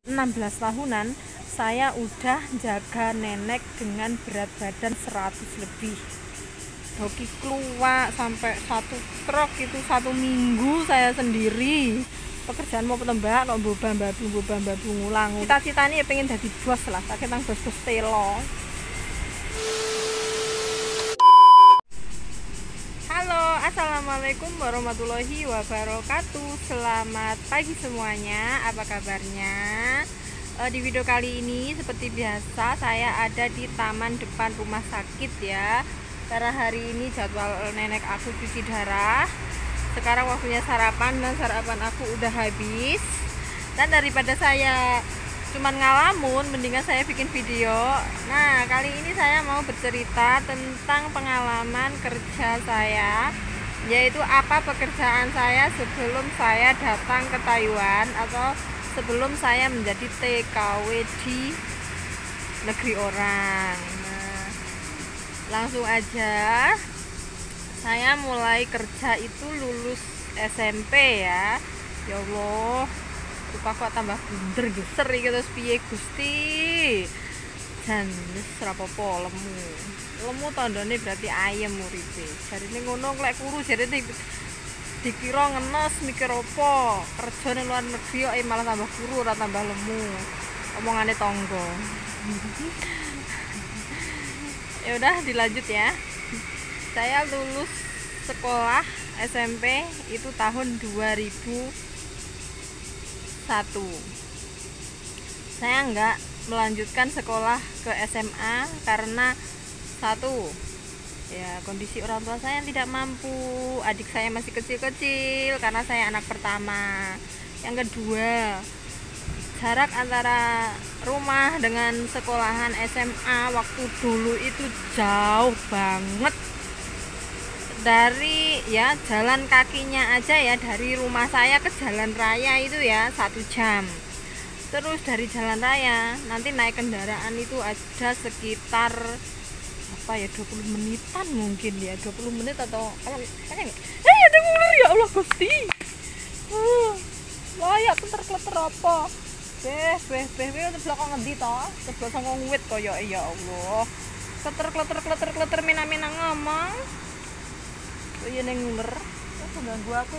16 tahunan saya udah jaga nenek dengan berat badan 100 lebih. Hoki keluar sampai 1 truk itu 1 minggu saya sendiri. Pekerjaan mau petembak, kok boban babu ngulang. Cita-citanya ya pengen jadi bos lah, tak ketang bos telo. Halo, assalamualaikum warahmatullahi wabarakatuh. Selamat pagi semuanya, apa kabarnya? Di video kali ini seperti biasa saya ada di taman depan rumah sakit ya. Karena hari ini jadwal nenek aku cuci darah. Sekarang waktunya sarapan dan sarapan aku udah habis. Dan daripada saya cuman ngalamun, mendingan saya bikin video. Nah, kali ini saya mau bercerita tentang pengalaman kerja saya, yaitu apa pekerjaan saya sebelum saya datang ke Taiwan atau sebelum saya menjadi TKW di negeri orang. Nah, langsung aja, saya mulai kerja itu lulus SMP ya. Ya Allah, lupa kok tambah bunder geser iki terus piye Gusti. Jan wis rapopo lemu tandane berarti ayem uripe. Jarine ngono lek kuru jarine dikira ngenes mikir apa kerja ning luar negeri kok malah tambah kuru ora tambah lemu. Omongane tangga. Ya udah dilanjut ya. Saya lulus sekolah SMP itu tahun 2001. Saya enggak melanjutkan sekolah ke SMA karena satu, ya kondisi orang tua saya tidak mampu, adik saya masih kecil-kecil karena saya anak pertama. Yang kedua, jarak antara rumah dengan sekolahan SMA waktu dulu itu jauh banget. Dari ya jalan kakinya aja ya, dari rumah saya ke jalan raya itu ya 1 jam. Terus dari jalan raya nanti naik kendaraan itu ada sekitar apa ya 20 menitan mungkin ya, 20 menit atau kayaknya ada ular ya Allah Gusti. Layak kleter apa? Beh belakang ngendi to? Sebelah saka wit kaya ya Allah. Kleter mina ngomong. Oh iya neng ular, aku ganggu aku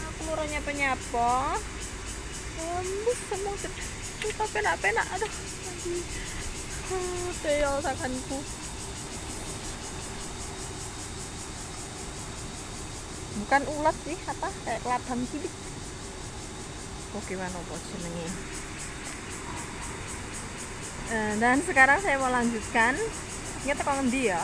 aku luranya penyapa. Ambus semua kita penak, aduh. Teyol sakanku. Bukan ulat sih, apa kayak kelabang cilik. Oke, mana apa jenenge. Dan sekarang saya mau lanjutkan. Ini tekan ngendi ya?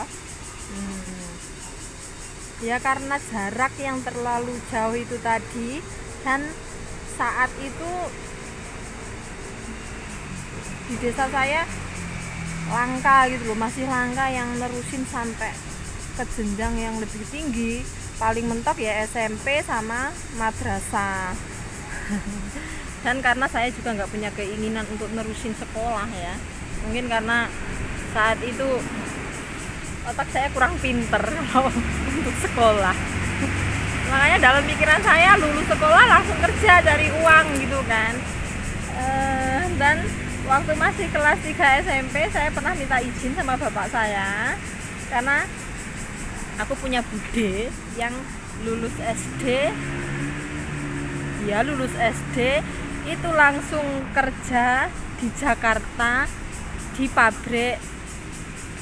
Ya karena jarak yang terlalu jauh itu tadi, dan saat itu di desa saya langka gitu loh, masih langka yang nerusin sampai ke jenjang yang lebih tinggi. Paling mentok ya SMP sama madrasah. Dan karena saya juga nggak punya keinginan untuk nerusin sekolah ya, mungkin karena saat itu otak saya kurang pinter kalau untuk sekolah. Makanya dalam pikiran saya lulus sekolah langsung kerja dari uang gitu kan. Dan waktu masih kelas 3 SMP saya pernah minta izin sama bapak saya, karena aku punya bude yang lulus SD. Dia lulus SD itu langsung kerja di Jakarta di pabrik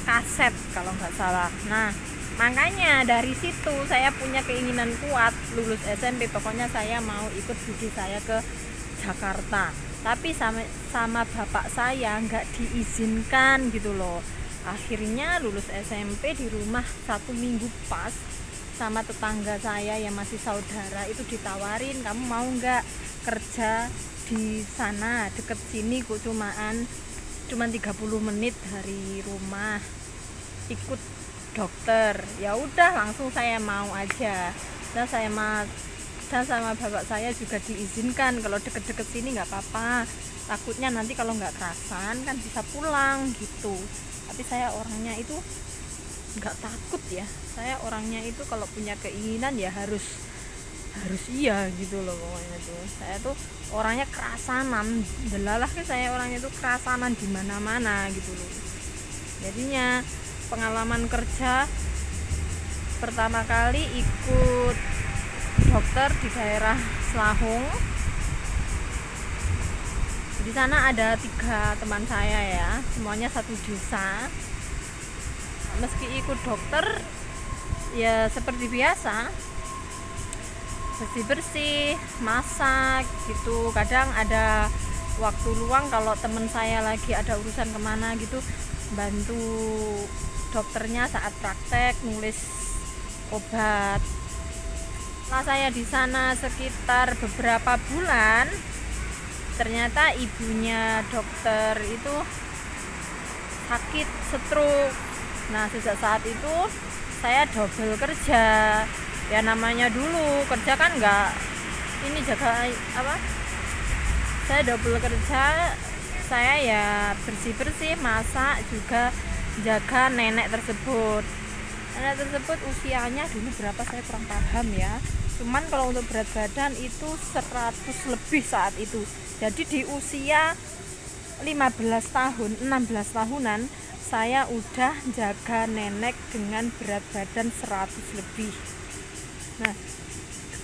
kaset kalau nggak salah. Nah, makanya dari situ saya punya keinginan kuat lulus SMP, pokoknya saya mau ikut budi saya ke Jakarta. Tapi sama bapak saya nggak diizinkan gitu loh. Akhirnya lulus SMP di rumah 1 minggu pas, sama tetangga saya yang masih saudara itu ditawarin, kamu mau nggak kerja di sana deket sini kok, cuman 30 menit dari rumah, ikut dokter. Ya udah langsung saya mau aja. Dan sama bapak saya juga diizinkan kalau deket-deket sini nggak apa-apa, takutnya nanti kalau nggak kerasan kan bisa pulang gitu. Tapi saya orangnya itu nggak takut ya, saya orangnya itu kalau punya keinginan ya harus iya gitu loh pokoknya tuh. Saya tuh orangnya kerasanan, delalah ke saya orangnya itu kerasanan di mana-mana gitu loh. Jadinya pengalaman kerja pertama kali ikut dokter di daerah Selahung. Di sana ada 3 teman saya ya, semuanya satu desa. Meski ikut dokter ya seperti biasa, bersih-bersih, masak gitu. Kadang ada waktu luang kalau teman saya lagi ada urusan kemana gitu, bantu dokternya saat praktek nulis obat. Setelah saya di sana sekitar beberapa bulan, ternyata ibunya dokter itu sakit stroke. Nah, sejak saat itu saya double kerja. Ya namanya dulu kerja kan nggak ini jaga apa? Saya double kerja, saya ya bersih-bersih, masak, juga jaga nenek tersebut. Nenek tersebut usianya dulu berapa saya kurang paham ya. Cuman kalau untuk berat badan itu 100 lebih saat itu. Jadi di usia 15 tahun, 16 tahunan saya udah jaga nenek dengan berat badan 100 lebih. Nah,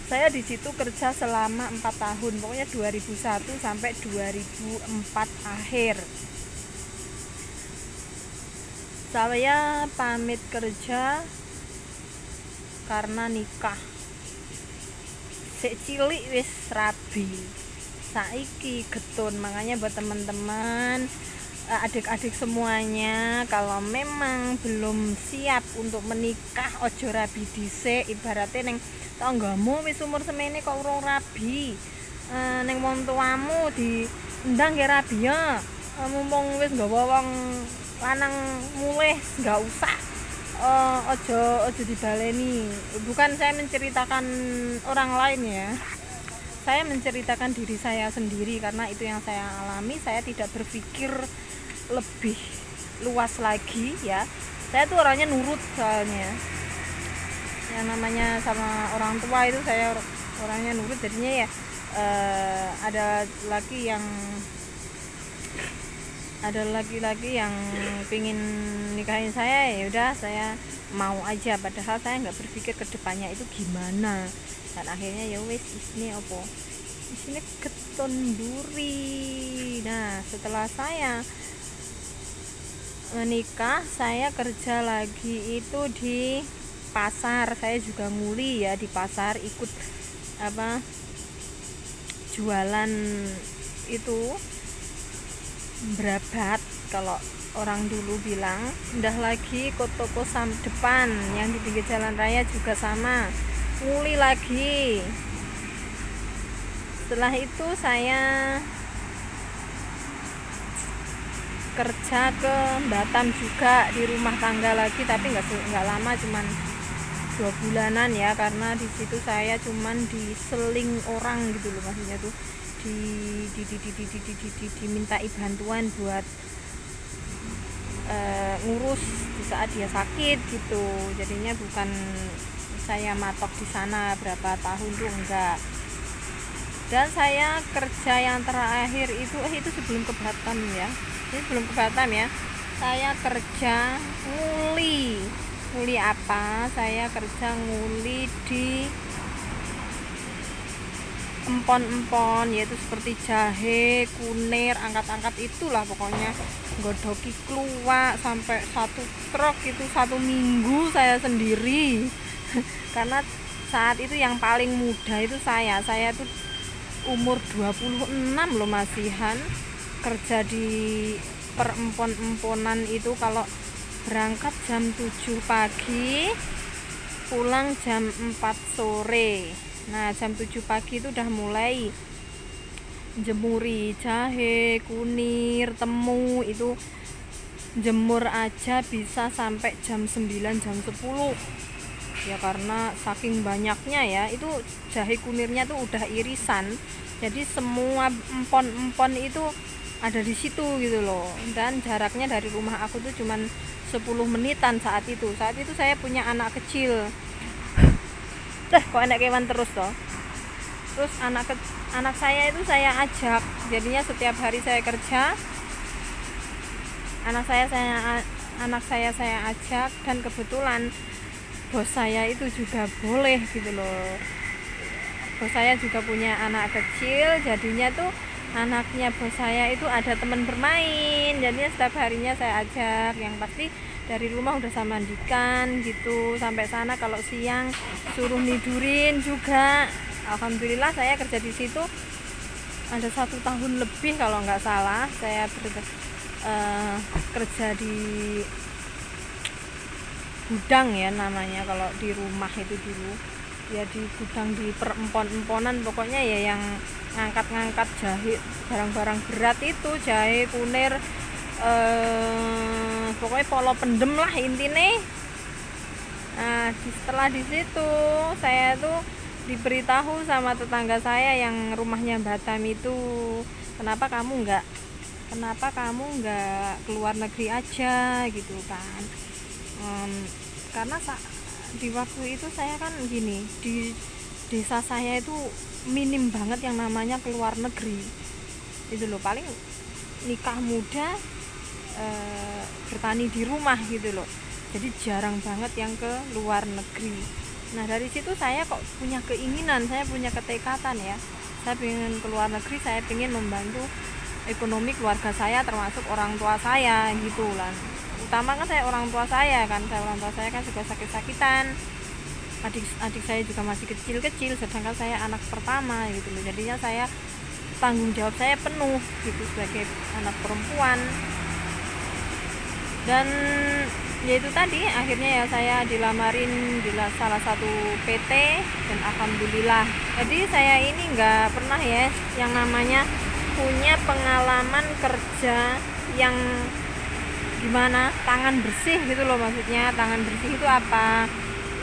saya di situ kerja selama 4 tahun, pokoknya 2001 sampai 2004 akhir. Saya pamit kerja karena nikah. Sik cilik wis rabi. Saiki getun, makanya buat teman-teman, adik-adik semuanya, kalau memang belum siap untuk menikah ojo rabi dhisik. Ibaratnya neng tanggamu wis umur semene kok urung rabi, neng wong tuamu diundang ya rabi ya, mumpung wis nggawa wong lanang mulih, nggak usah. Ojo dibaleni. Bukan saya menceritakan orang lain ya, saya menceritakan diri saya sendiri karena itu yang saya alami. Saya tidak berpikir lebih luas lagi ya. Saya tuh orangnya nurut, soalnya yang namanya sama orang tua itu saya orangnya nurut. Jadinya ya ada laki-laki yang pingin nikahin saya, ya udah saya mau aja, padahal saya nggak berpikir ke depannya itu gimana. Dan akhirnya ya wis isine opo, isine keton duri. Nah, setelah saya menikah, saya kerja lagi itu di pasar. Saya juga nguli ya di pasar, ikut jualan itu berabat kalau orang dulu bilang. Udah lagi ke toko depan yang di pinggir jalan raya juga sama, nguli lagi. Setelah itu saya kerja ke Batam juga di rumah tangga lagi, tapi nggak lama, cuman 2 bulanan ya, karena di situ saya cuman diseling orang gitu loh, maksudnya tuh dimintai bantuan buat ngurus di saat dia sakit gitu. Jadinya bukan saya matok di sana berapa tahun tuh, enggak. Dan saya kerja yang terakhir itu sebelum ke Batam ya. Ini sebelum ke Batam ya. Saya kerja nguli apa? Saya kerja nguli di empon-empon, yaitu seperti jahe, kunir, angkat-angkat itulah pokoknya. Godoki kluwak sampai 1 truk itu 1 minggu saya sendiri. Karena saat itu yang paling muda itu saya tuh umur 26 loh, masihan kerja di perempon-emponan itu. Kalau berangkat jam 7 pagi, pulang jam 4 sore. Nah, jam 7 pagi itu udah mulai jemuri jahe, kunir, temu. Itu jemur aja bisa sampai jam 9, jam 10 ya, karena saking banyaknya ya. Itu jahe kunirnya tuh udah irisan, jadi semua empon-empon itu ada di situ gitu loh. Dan jaraknya dari rumah aku tuh cuman 10 menitan saat itu saya punya anak kecil. Kok enak kewan terus toh. Terus anak anak saya itu saya ajak, jadinya setiap hari saya kerja anak saya saya ajak, dan kebetulan bos saya itu juga boleh gitu loh. Bos saya juga punya anak kecil, jadinya tuh anaknya bos saya itu ada teman bermain, jadinya setiap harinya saya ajak. Yang pasti dari rumah udah saya mandikan gitu, sampai sana kalau siang suruh nidurin juga. Alhamdulillah saya kerja di situ ada 1 tahun lebih kalau nggak salah. Saya kerja di gudang ya namanya, kalau di rumah itu dulu ya, di gudang di perempon-emponan pokoknya ya, yang ngangkat-ngangkat jahe, barang-barang berat itu, jahe, kunir, pokoknya polo pendem lah intinya. Nah, setelah di situ saya tuh diberitahu sama tetangga saya yang rumahnya Batam itu, kenapa kamu nggak keluar negeri aja gitu kan. Karena di waktu itu saya kan gini, di desa saya itu minim banget yang namanya keluar negeri itu loh. Paling nikah muda, bertani di rumah gitu loh, jadi jarang banget yang ke luar negeri. Nah dari situ saya kok punya keinginan, saya punya ketekatan ya, saya ingin keluar negeri, saya ingin membantu ekonomi keluarga saya, termasuk orang tua saya gitu lah. Utama kan orang tua saya kan juga sakit-sakitan, adik saya juga masih kecil-kecil, sedangkan saya anak pertama gitu loh. Jadinya saya tanggung jawab saya penuh gitu sebagai anak perempuan. Dan yaitu tadi akhirnya ya saya dilamarin di salah satu PT, dan alhamdulillah. Jadi saya ini nggak pernah ya yang namanya punya pengalaman kerja yang gimana, tangan bersih gitu loh. Maksudnya tangan bersih itu apa,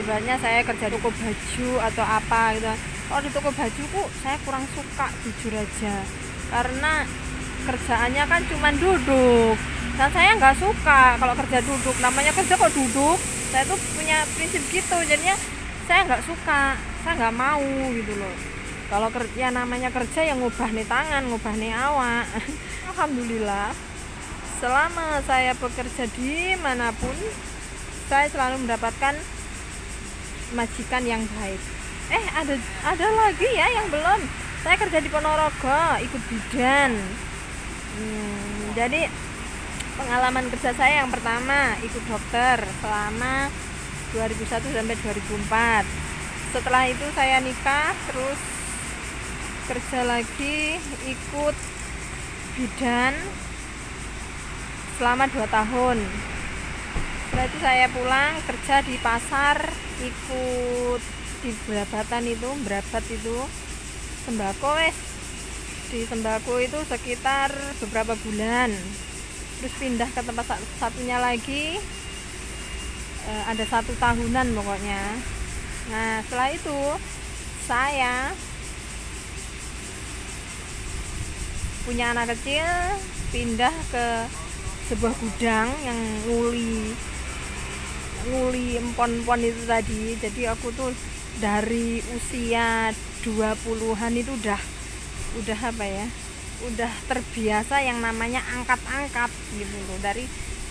ibaratnya saya kerja toko baju atau apa gitu. Kalau di toko baju kok saya kurang suka jujur aja, karena kerjaannya kan cuma duduk, dan saya nggak suka kalau kerja duduk. Namanya kerja kok duduk, saya tuh punya prinsip gitu, jadinya saya nggak suka, saya nggak mau gitu loh. Kalau kerja namanya kerja yang ngubah nih tangan, ngubah nih awak. Alhamdulillah selama saya bekerja di manapun, saya selalu mendapatkan majikan yang baik. Ada lagi ya yang belum. Saya kerja di Ponorogo, ikut bidan. Jadi pengalaman kerja saya yang pertama ikut dokter selama 2001 sampai 2004. Setelah itu saya nikah, terus kerja lagi ikut bidan selama 2 tahun. Setelah itu saya pulang kerja di pasar, ikut di Brabatan itu, Brabat itu sembako di sembako itu sekitar beberapa bulan. Terus pindah ke tempat satunya lagi, ada 1 tahunan pokoknya. Nah setelah itu saya punya anak kecil, pindah ke sebuah gudang yang nguli empon-empon itu tadi. Jadi aku tuh dari usia 20-an itu udah apa ya, udah terbiasa yang namanya angkat-angkat gitu loh.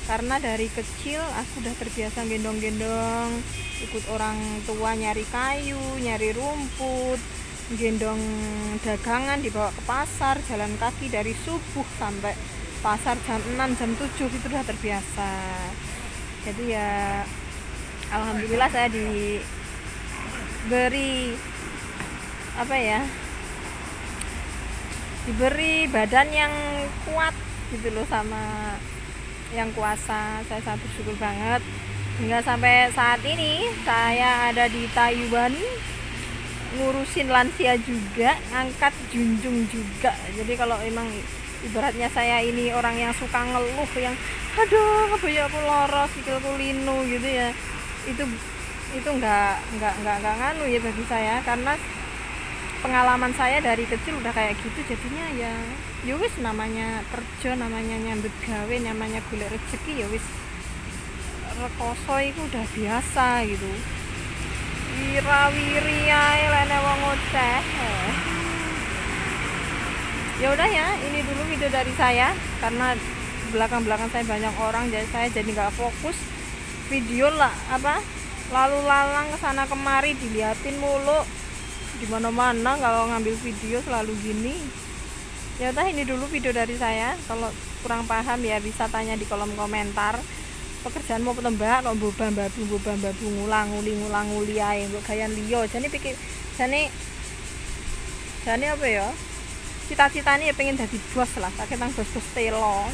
Karena dari kecil aku udah terbiasa gendong-gendong, ikut orang tua nyari kayu, nyari rumput, gendong dagangan, dibawa ke pasar, jalan kaki dari subuh sampai pasar jam 6, jam 7 itu udah terbiasa. Jadi ya alhamdulillah saya diberi badan yang kuat gitu loh sama yang kuasa. Saya sangat bersyukur banget hingga sampai saat ini saya ada di Taiwan, ngurusin lansia juga, ngangkat junjung juga. Jadi kalau emang ibaratnya saya ini orang yang suka ngeluh, yang aduh kebayakku loros, sikilku linu gitu ya, itu nggak nganu ya bagi saya, karena pengalaman saya dari kecil udah kayak gitu. Jadinya ya wis, namanya kerja, namanya nyambut gawe, namanya golek rezeki, ya wis rekoso itu udah biasa gitu. Wira-wiri ae lene wong ngoceh. Ya udah ya, ini dulu video dari saya karena belakang-belakang saya banyak orang, jadi saya jadi nggak fokus video lah, lalu lalang kesana kemari diliatin mulu di mana-mana. Kalau ngambil video selalu gini. Ya udah, ini dulu video dari saya. Kalau kurang paham ya bisa tanya di kolom komentar. Pekerjaan mau petembak kok boba babu ngulang-nguli ae mbok gayan liya. Jane apa ya? Cita-citane ya pengen dadi bos lah, tak ketang bos-bos telo.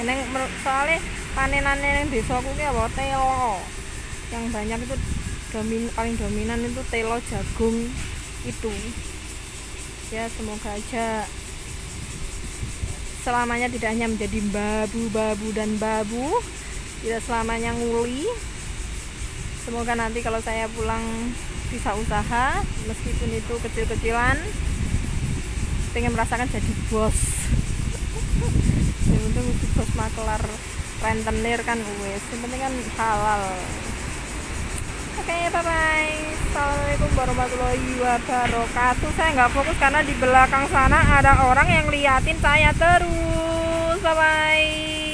Neng soalnya panenane ning desaku ki apa telo. Yang banyak itu paling dominan itu telo jagung itu. Ya semoga aja selamanya tidak hanya menjadi babu dan babu, tidak selamanya nguli. Semoga nanti kalau saya pulang bisa usaha meskipun itu kecil-kecilan, pengen merasakan jadi bos. Yang penting itu bos makelar rentenir kan wes, yang penting kan halal. Oke, bye bye. Assalamualaikum warahmatullahi wabarakatuh. Saya nggak fokus karena di belakang sana ada orang yang liatin saya terus. Bye bye.